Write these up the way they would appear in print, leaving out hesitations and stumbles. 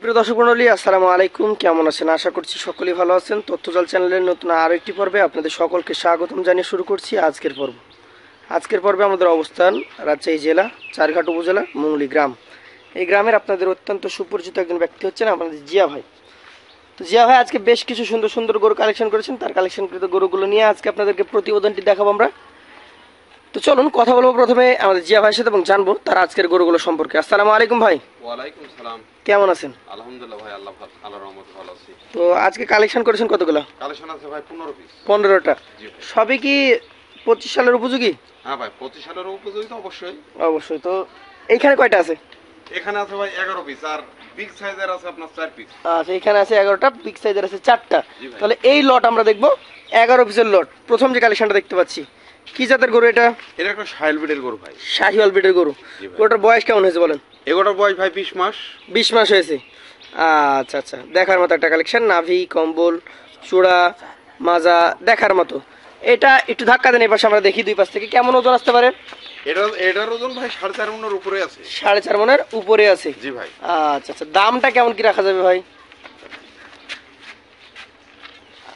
সুপ্রিয় দর্শক মণ্ডলী, আসসালামু আলাইকুম। কেমন আছেন? আশা করছি সকলেই ভালো আছেন। তথ্যজাল চ্যানেলের নতুন আরও একটি পর্বে আপনাদের সকলকে স্বাগতম জানিয়ে শুরু করছি আজকের পর্বে আমাদের অবস্থান রাজশাহী জেলা চারঘাট উপজেলা মুংলি গ্রাম। এই গ্রামের আপনাদের অত্যন্ত সুপরিচিত একজন ব্যক্তি হচ্ছেন আপনাদের জিয়া ভাই। তো জিয়া ভাই আজকে বেশ কিছু সুন্দর সুন্দর গরু কালেকশন করেছেন। তার কালেকশনকৃত গরুগুলো নিয়ে আজকে আপনাদেরকে প্রতিবেদনটি দেখাবো আমরা। তো চলুন কথা বলবো প্রথমে আমাদের জিয়া ভাইয়ের সাথে এবং জানবো তার আজকের গরুগুলো সম্পর্কে। আসসালামু আলাইকুম ভাই। ওয়ালাইকুম সালাম। কেমন আছেন? আলহামদুলিল্লাহ ভাই, আল্লাহর রহমতে ভালো আছি। তো আজকে কালেকশন করেছেন কতগুলো? কালেকশন আছে ভাই 15 পিস। 15টা। সবই কি 25 সালের উপযোগী? হ্যাঁ ভাই, 25 সালের উপযোগী তো অবশ্যই। তো এইখানে কয়টা আছে? এখানে আছে ভাই 11 পিস, আর বিগ সাইজের আছে আপনার 4 পিস। আচ্ছা, এখানে আছে 11টা, বিগ সাইজের আছে 4টা। তাহলে এই লট আমরা দেখবো 11 পিসের লট। প্রথম যে কালেকশনটা দেখতে পাচ্ছি, কি জাতের গরু এটা? এটা একটা শাহিওয়াল ব্রিডের গরু ভাই। শাহিওয়াল ব্রিডের গরু। ওটার বয়স কেমন হয়েছে বলেন? এগুলোর বয়স ভাই 20 মাস। 20 মাস হয়েছে। আচ্ছা, দেখার মতো একটা কালেকশন। নাভি, কম্বল, চূড়া, মাজা দেখার মতো। এটা একটু ধাক্কা দেন এই পাশে, আমরা দেখি দুই পাশ থেকে কেমন ওজন আসতে পারে। এটার ওজন ভাই 4.5 মনের উপরে আছে। 4.5 মনের উপরে আছে। জি ভাই। আচ্ছা, দামটা কেমন কি রাখা যাবে ভাই?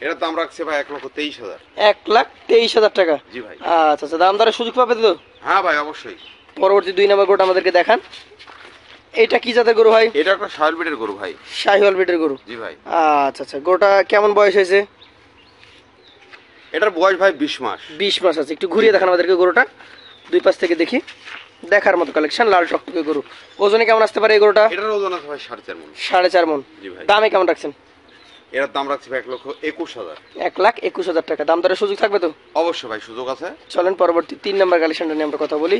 এটার দাম রাখছে ভাই 1,23,000। 1,23,000 টাকা। জি ভাই। আচ্ছা, দাম দরের সুযোগ পাবে তো? হ্যাঁ ভাই, অবশ্যই। পরবর্তী 2 নম্বর গরুটা আমাদেরকে দেখান। এটা কি জাতের গরু ভাই? এটা একটা শাহিওয়াল ব্রিডের গরু ভাই। শাহিওয়াল ব্রিডের গরু। জি ভাই। আচ্ছা, গরুটা কেমন বয়স হয়েছে? এটার বয়স ভাই 20 মাস। 20 মাস আছে। একটু ঘুরিয়ে দেখান আমাদেরকে গরুটা, দুই পাশ থেকে দেখি। দেখার মতো কালেকশন, লাল টকটকে গরু। ওজনে কেমন আসতে পারে এই গরুটা? এটার ওজন আছে ভাই 4.5 মন। 4.5 মন। জি ভাই। দামে কেমন রাখছেন? এটার দাম রাখছে ভাই 1,21,000। 1,21,000 টাকা। দাম দরের সুযোগ থাকবে তো? অবশ্যই ভাই, সুযোগ আছে। চলেন পরবর্তী 3 নম্বর কালেকশনটা নিয়ে আমরা কথা বলি।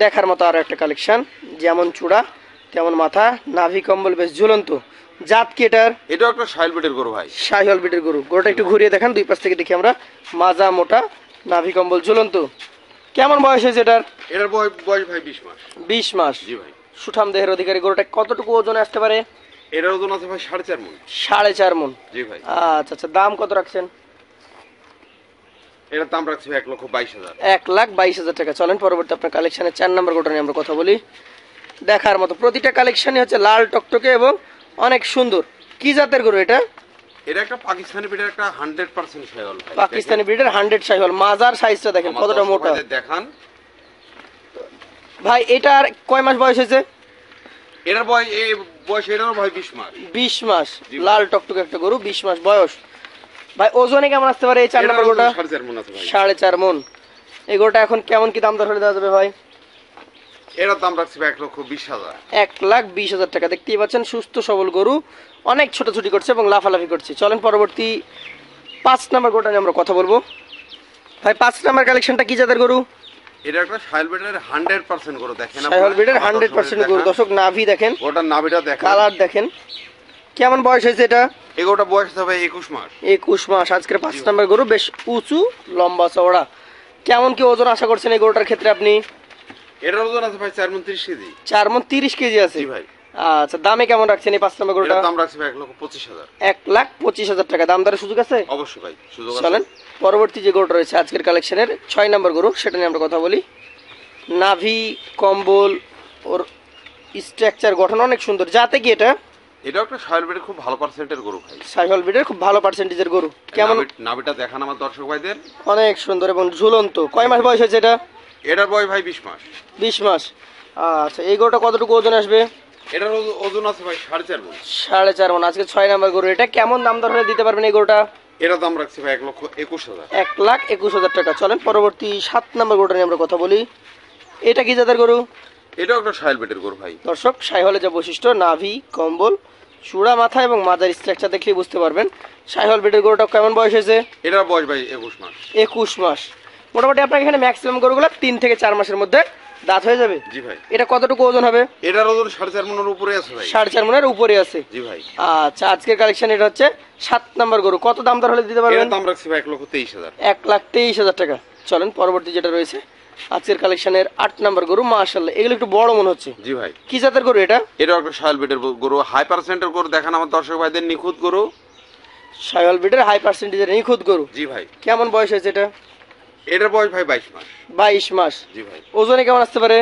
দেখার মতো আরো একটা কালেকশন, যেমন চূড়া তেমন মাথা, নাভি কম্বল বেশ ঝুলন্ত। জাত কি এটার? এটা একটা শাহিওয়াল ব্রিডের গরু ভাই। শাহিওয়াল ব্রিডের গরু। গরুটা একটু ঘুরিয়ে দেখান, দুই পাশ থেকে দেখি আমরা। মাজা মোটা, নাভি কম্বল ঝুলন্ত। কেমন বয়স হয়েছে এটার? এটার বয়স ভাই 20 মাস। 20 মাস। জি ভাই। সুঠাম দেহের অধিকারী। গরুটা কতটুকু ওজনে আসতে পারে? এটার ওজন আছে ভাই 4.5 মন। 4.5 মন। জি ভাই। আচ্ছা, দাম কত রাখছেন? এটার দাম রাখছে 1,22,000। 1,22,000 টাকা। চলেন পরবর্তী আপনার কালেকশনের 4 নম্বর গরুটা নিয়ে আমরা কথা বলি। দেখার মতো প্রতিটা কালেকশনই হচ্ছে লাল টকটকে এবং অনেক সুন্দর। কি জাতের গরু এটা? এটা একটা পাকিস্তানি ব্রিডের একটা 100% শাহিওয়াল ভাই। পাকিস্তানি ব্রিডের 100 শাহিওয়াল। মাজার সাইজটা দেখেন কতটা মোটা। দেখান ভাই এটার কয় মাস বয়স হয়েছে? এটার বয়স এটারও ভাই 20 মাস। 20 মাস। লাল টকটকে একটা গরু, 20 মাস বয়স। ভাই ওজনে কেমন আসতে পারে এই 4 নম্বর গরুটা? 4.5 মন আছে ভাই। 4.5 মন। এই গরুটা এখন কেমন কি দাম দর হলে দেওয়া যাবে ভাই? এটার দাম রাখছে 1,20,000। 1,20,000 টাকা। দেখতেই পাচ্ছেন সুস্থ সবল গরু, অনেক ছোটাছুটি করছে এবং লাফালাফি করছে। চলেন পরবর্তী 5 নম্বর গরুটা নিয়ে আমরা কথা বলবো। ভাই 5 নম্বর কালেকশনটা কি জাতের গরু? এটা একটা শাহিওয়াল ব্রিডের 100% গরু। দেখেন শাহিওয়াল ব্রিডের 100% গরু। দর্শক নাভি দেখেন, ওটার নাভিটা দেখেন, কালার দেখেন। কেমন বয়স হয়েছে এটা? এগোটা বয়স আছে ভাই 21 মাস। 21 মাস। আজকের 5 নম্বর গরু, বেশ উঁচু লম্বা চওড়া। কেমন কি ওজন আশা করছেন এই গরুটার ক্ষেত্রে আপনি? এটার ওজন আছে ভাই 4 মন 30 কেজি। 4 মন 30 কেজি আছে। জি ভাই। আচ্ছা, দামে কেমন রাখছেন এই 5 নম্বর গরুটা? এটার দাম রাখছে ভাই 1,25,000। 1,25,000 টাকা। দাম দরের সুযোগ আছে? অবশ্যই ভাই, সুযোগ আছে। চলেন পরবর্তী যে গরুটা রয়েছে আজকের কালেকশনের 6 নম্বর গরু, সেটা নিয়ে আমরা কথা বলি। নাভি কম্বল ওর স্ট্রাকচার গঠন অনেক সুন্দর। যাতে কি এটা? এটা একটা শাহিওয়াল ব্রিডের খুব ভালো পার্সেন্টের গরু ভাই। শাহিওয়াল ব্রিডের খুব ভালো পার্সেন্টেজের গরু। কেমন? নাভিটা দেখান আমার দর্শক ভাইদের। অনেক সুন্দর এবং ঝুলন্ত। কয় মাস বয়স হয়েছে এটা? এটার বয়স ভাই 20 মাস। 20 মাস। আচ্ছা, এই গরুটা কতটুকু ওজন আসবে? এটার ওজন আছে ভাই 4.5 মন। 4.5 মন। আজকে 6 নম্বর গরু। এটা কেমন দাম দর হলে দিতে পারবেন এই গরুটা? এটার দাম রাখছে ভাই 1,21,000। 1,21,000 টাকা। চলেন পরবর্তী 7 নম্বর গরুটা নিয়ে আমরা কথা বলি। এটা কি জাতের গরু? এটাও একটা শাহিওয়াল ব্রিডের গরু ভাই। দর্শক, শাহিওয়ালের যে বৈশিষ্ট্য, নাভি কম্বল চূড়া মাথা এবং মাজার স্ট্রাকচার দেখলেই বুঝতে পারবেন শাহিওয়াল ব্রিডের গরুটা কেমন বয়স হয়েছে? এটার বয়স ভাই 21 মাস। 21 মাস। মোটামুটি আপনার এখানে ম্যাক্সিমাম গরুগুলো 3 থেকে 4 মাসের মধ্যে দাঁত হয়ে যাবে। জি ভাই। এটা কতটুকু ওজন হবে? এটার ওজন 4.5 মনের উপরে আছে ভাই। 4.5 মনের উপরে আছে। জি ভাই। আচ্ছা, আজকের কালেকশন এটা হচ্ছে 7 নম্বর গরু। কত দাম দর হলে দিতে পারবেন? এটার দাম রাখছি ভাই 1,23,000। 1,23,000 টাকা। চলেন পরবর্তী যেটা রয়েছে আজকের কালেকশনের 8 নম্বর গরু। মাশাআল্লাহ, এগুলো একটু বড় মনে হচ্ছে। জি ভাই। কি জাতের গরু এটা? এটাও একটা শাহিওয়াল ব্রিডের গরু, হাই পার্সেন্টের গরু। দেখেন আমার দর্শক ভাইদের, নিখুঁত গরু। শাহিওয়াল ব্রিডের হাই পার্সেন্টেজের নিখুঁত গরু। জি ভাই। কেমন বয়স হয়েছে এটা? এটার বয়স ভাই 22 মাস। 22 মাস। জি ভাই। ওজনে কেমন আসতে পারে?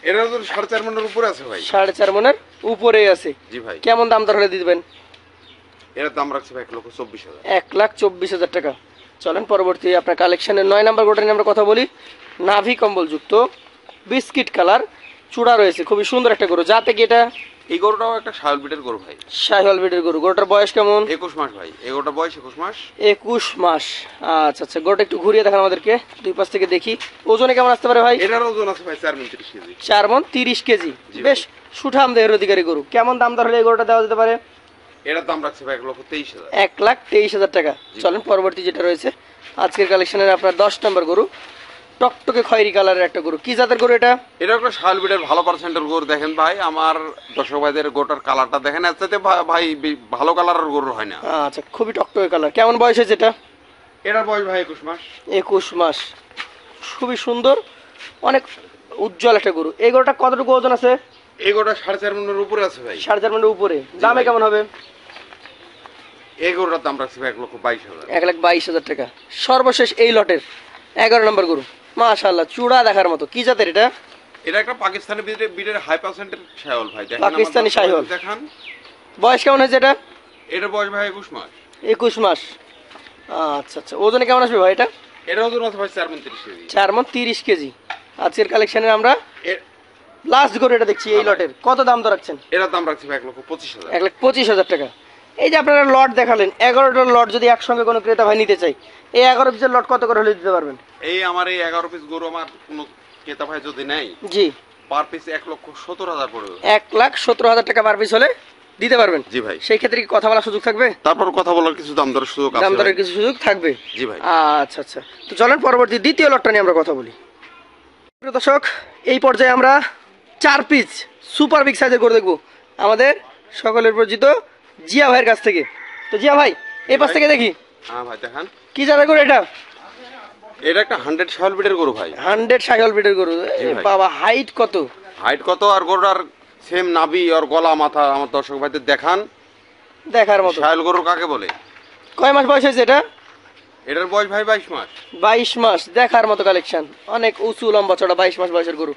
এটা তো 4.5 মনের উপরে আছে ভাই। 4.5 মনের উপরেই আছে। জি ভাই। কেমন দাম দর হলে দিয়ে দিবেন? এর দাম রাখছি ভাই 1,24,000। 1,24,000 টাকা। চলেন পরবর্তী আপনার কালেকশনের 9 নাম্বার গরুটা নিয়ে আমরা কথা বলি। নাভি কম্বল যুক্ত বিস্কিট কালার চূড়া রয়েছে, খুবই সুন্দর একটা গরু। যাতে কি এটা এই গরুটাও একটা শাহিওয়াল ব্রিডের গরু ভাই। শাহিওয়াল ব্রিডের গরু। গরুটার বয়স কেমন? 21 মাস ভাই। এই গরুটার বয়স 21 মাস। 21 মাস। আচ্ছা আচ্ছা, গরুটা একটু ঘুরিয়ে দেখান আমাদেরকে, দুই পাশ থেকে দেখি। ওজনে কেমন আসতে পারে ভাই? এটার ওজন আছে ভাই 4 মণ 30 কেজি। 4 মণ 30 কেজি। জি বেশ সুঠাম দেহের অধিকারী গরু। কেমন দাম দর হলে এই গরুটা দেওয়া যেতে পারে? এটার দাম রাখছি ভাই 1,23,000। 1,23,000 টাকা। চলেন পরবর্তী যেটা রয়েছে আজকের কালেকশনের আপনার 10 নম্বর গরু, টকটকে খয়েরি কালারের একটা গরু। কি জাতের গরু এটা? এটা একটা শাহিওয়াল ব্রিডের ভালো পার্সেন্টের গরু। দেখেন ভাই, আমার দর্শক ভাইদের গরুটার কালারটা দেখেন, এর চাইতে ভাই ভালো কালারের গরু হয় না। আচ্ছা, খুবই টকটকে কালার। কেমন বয়স হয়েছে এটা? এটার বয়স ভাই 21 মাস। 21 মাস। খুবই সুন্দর, অনেক উজ্জ্বল একটা গরু। এই গরুটা কতটুকু ওজন আছে? এই গরুটা 4.5 মনের উপরে আছে ভাই। 4.5 মণের উপরে। দামে ভাই। কেমন হবে? এই গরুটার দাম রাখছি ভাই 1,22,000। 1,22,000 টাকা। সর্বশেষ এই লটের 11 নম্বর গরু, মাশাআল্লাহ চূড়া দেখার মতো। কি জাতের এটা? এটা একটা পাকিস্তানি ব্রিডের হাই পার্সেন্টের শাহিওয়াল ভাই। দেখেন পাকিস্তানি শাহিওয়াল। দেখান। বয়স কেমন হয়েছে এটা? এটার বয়স ভাই 21 মাস। 21 মাস। আচ্ছা আচ্ছা, ওজনে কেমন আসবে ভাই এটা? এটার ওজন আছে ভাই 4 মণ 30 কেজি। 4 মণ 30 কেজি। আজকের কালেকশনে আমরা এর লাস্ট গরু এটা দেখছি এই লটের। কত দাম দর রাখছেন? এটার দাম রাখছি ভাই 1,25,000। 1,25,000 টাকা। এই যে আপনারা লট দেখালেন, 11টার লট যদি একসঙ্গে কোনো ক্রেতা ভাই নিতে চাই, এই 11 পিসের লট কত করে হলে দিতে পারবেন? এই আমার এই 11 পিস গরু আমার কোনো ক্রেতা ভাই যদি নেয়, জি, পার পিস 1,17,000 পড়বে। 1,17,000 টাকা পার পিস হলে দিতে পারবেন। জি ভাই। সেই ক্ষেত্রে কি কথা বলার সুযোগ থাকবে? তারপর কথা বলার কিছু দাম দরের সুযোগ আছে দাম ভাই। দরের কিছু সুযোগ থাকবে। জি ভাই। আচ্ছা আচ্ছা, তো চলেন পরবর্তী দ্বিতীয় লটটা নিয়ে আমরা কথা বলি। প্রিয় দর্শক, এই পর্যায়ে আমরা 4 পিস সুপার বিগ সাইজের গরু দেখবো আমাদের সকলের পরিচিত জিয়া ভাইয়ের কাছ থেকে। তো জিয়া ভাই, এই পাশ থেকে দেখি। হ্যাঁ ভাই দেখান। কি জাতের গরু এটা? এটা একটা 100 শাহিওয়াল ব্রিডের গরু ভাই। 100 শাহিওয়াল ব্রিডের গরু। জি ভাই। বাবা, হাইট কত? হাইট কত আর গরুটার সেম নাভি আর গলা মাথা আমার দর্শক ভাইদের দেখান। দেখার মতো। শাহিওয়াল গরু কাকে বলে? কয় মাস বয়স হয়েছে এটা? এটার বয়স ভাই 22 মাস। 22 মাস। দেখার মতো কালেকশন, অনেক উঁচু লম্বা চড়া। 22 মাস বয়সের গরু।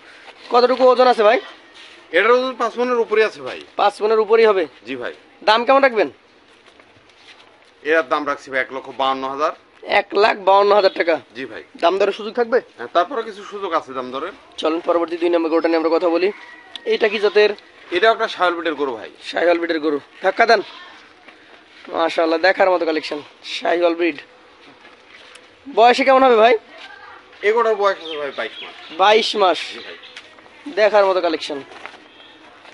কতটুকু ওজন আছে ভাই? এটার ওজন 5 মণের উপরে আছে ভাই। 5 মণের উপরই হবে। জি ভাই। দাম কেমন রাখবেন? এর দাম রাখছি ভাই 1,52,000। 1,52,000 টাকা। জি ভাই। দাম দরের সুযোগ থাকবে? হ্যাঁ, তারপরে কিছু সুযোগ আছে দাম দরের। চলুন পরবর্তী 2 নম্বর গরুটা নিয়ে আমরা কথা বলি। এইটা কি জাতের? এটা একটা শাহিওয়াল ব্রিডের গরু ভাই। শাহিওয়াল ব্রিডের গরু। ধাক্কা দেন। মাশাআল্লাহ, দেখার মতো কালেকশন। শাহিওয়াল ব্রিড। বয়সে কেমন হবে ভাই? এগুলোর বয়স আছে ভাই 22 মাস। 22 মাস। জি ভাই। দেখার মতো কালেকশন।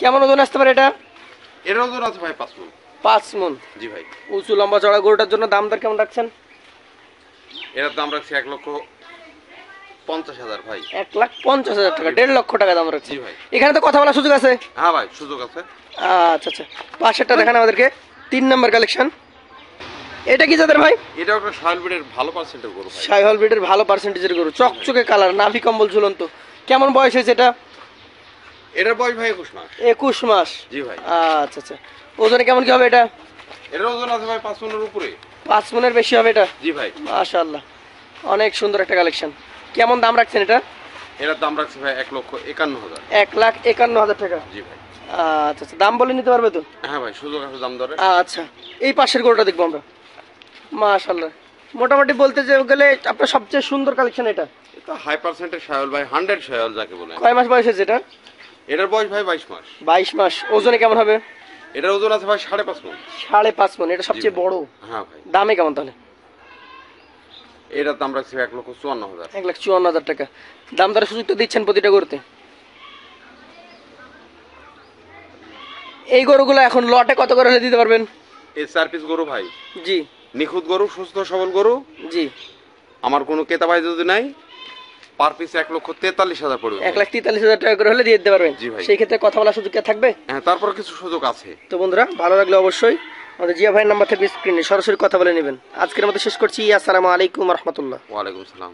কেমন ওজন আসতে পারে এটা? এর ওজন আছে ভাই 5 মণ। 5 মণ। জি ভাই। উঁচু লম্বা চড়া গরুটার জন্য দাম দর কেমন রাখছেন? এর দাম রাখছি 1,50,000 ভাই। 1,50,000 টাকা। 1.5 লক্ষ টাকা দাম রাখছেন। জি ভাই। এখানে তো কথা বলার সুযোগ আছে। হ্যাঁ ভাই, সুযোগ আছে। আচ্ছা আচ্ছা, পাশেরটা দেখান আমাদেরকে। 3 নম্বর কালেকশন। এটা কি জাতের ভাই? এটা একটা শাহিওয়াল ব্রিডের ভালো পার্সেন্টের গরু ভাই। শাহিওয়াল ব্রিডের ভালো পার্সেন্টেজের গরু। চকচকে কালার, নাভি কম্বল ঝুলন্ত। কেমন বয়স হয়েছে এটা? এটার বয়স ভাই 21 মাস। 21 মাস। জি ভাই। আচ্ছা আচ্ছা, ওজনে কেমন কি হবে এটা? এর ওজন আছে ভাই 5 মণের উপরে। 5 মণের বেশি হবে এটা। জি ভাই। মাশাআল্লাহ, অনেক সুন্দর একটা কালেকশন। কেমন দাম রাখছেন এটা? এর দাম রাখছি ভাই 1,51,000। 1,51,000 টাকা। জি ভাই। আচ্ছা আচ্ছা, দাম বলে নিতে পারবে তো? হ্যাঁ ভাই, সুযোগ আছে দাম দরে। আচ্ছা, এই পাশের গরুটা দেখবো আমরা। মাশাআল্লাহ, মোটামুটি বলতে যে গেলে আপনার সবচেয়ে সুন্দর কালেকশন এটা। এটা হাই পার্সেন্টের শাহিওয়াল ভাই, 100 শাহিওয়াল যাকে বলে। কয় মাস বয়স হয়েছে এটা? এটার বয়স ভাই 22 মাস। 22 মাস। ওজনে কেমন হবে? এটার ওজন আছে ভাই 5.5 মণ। 5.5 মণ। এটা সবচেয়ে জি ভাই। বড়। হ্যাঁ ভাই। দামে কেমন তাহলে? এটার দাম রাখছি 1,54,000। 1,54,000 টাকা। দাম দরের সুযোগ তো দিচ্ছেন প্রতিটা গরুতে। এই গরুগুলো এখন লটে কত করে হলে দিতে পারবেন? এই 4 পিস গরু ভাই, জি নিখুঁত গরু, সুস্থ সবল গরু। জি। আমার কোনো ক্রেতা ভাই যদি নাই, পার পিস 1,43,000 পড়বে। 1,43,000 টাকা করে হলে দিয়ে দিতে পারবেন। জি ভাই। সেই ক্ষেত্রে কথা বলার সুযোগ কি থাকবে? হ্যাঁ, তারপর কিছু সুযোগ আছে। তো বন্ধুরা, ভালো লাগলে অবশ্যই আমাদের জিয়া ভাইয়ের নাম্বার থেকে স্ক্রিনে সরাসরি কথা বলে নেবেন। আজকের মতো শেষ করছি। আসসালামু আলাইকুম রহমতুল্লাহ। ওয়ালাইকুম সালাম।